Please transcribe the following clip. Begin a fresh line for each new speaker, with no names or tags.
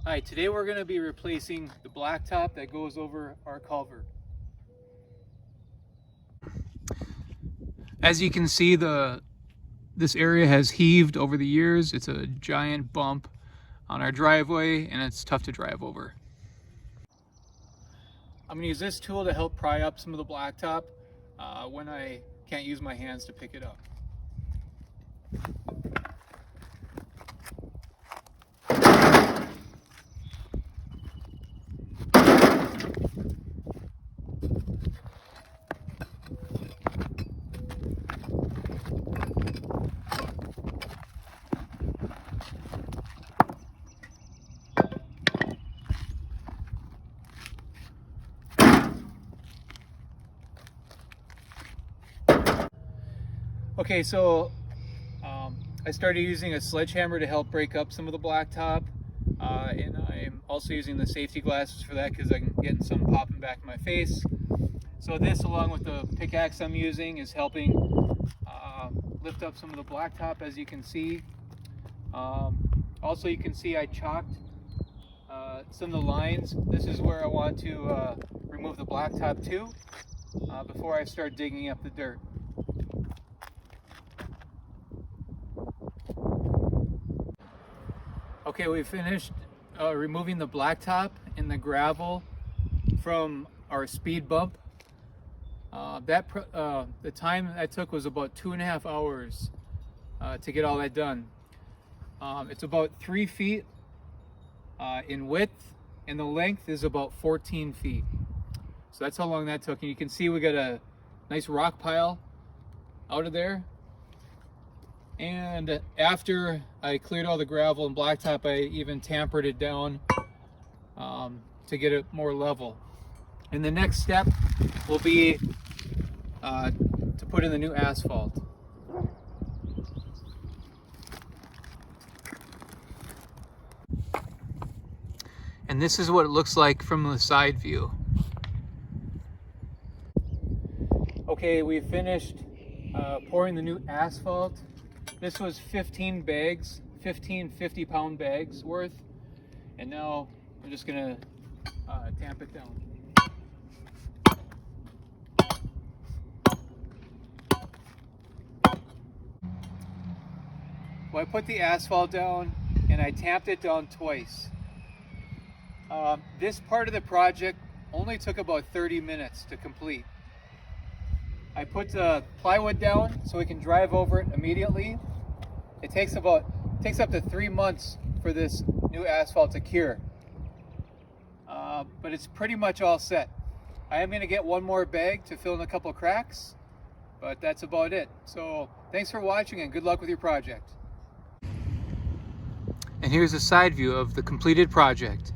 Hi, today we're going to be replacing the blacktop that goes over our culvert. As you can see, this area has heaved over the years. It's a giant bump on our driveway and it's tough to drive over. I'm going to use this tool to help pry up some of the blacktop when I can't use my hands to pick it up. Okay, so I started using a sledgehammer to help break up some of the blacktop, and I'm also using the safety glasses for that because I'm getting some popping back in my face. So this, along with the pickaxe I'm using, is helping lift up some of the blacktop, as you can see. Also, you can see I chalked some of the lines. This is where I want to remove the blacktop to before I start digging up the dirt. Okay, we finished removing the blacktop and the gravel from our speed bump. The time that took was about 2.5 hours to get all that done. It's about 3 feet in width, and the length is about 14 feet. So that's how long that took. And you can see we got a nice rock pile out of there. And after I cleared all the gravel and blacktop, I even tampered it down to get it more level. And the next step will be to put in the new asphalt. And this is what it looks like from the side view. Okay, we finished pouring the new asphalt. This was 15 bags, 15 50-pound bags worth. And now I'm just gonna tamp it down. Well, I put the asphalt down and I tamped it down twice. This part of the project only took about 30 minutes to complete. I put the plywood down so we can drive over it immediately. It takes up to 3 months for this new asphalt to cure. But it's pretty much all set. I am gonna get one more bag to fill in a couple cracks, but that's about it. So thanks for watching and good luck with your project. And here's a side view of the completed project.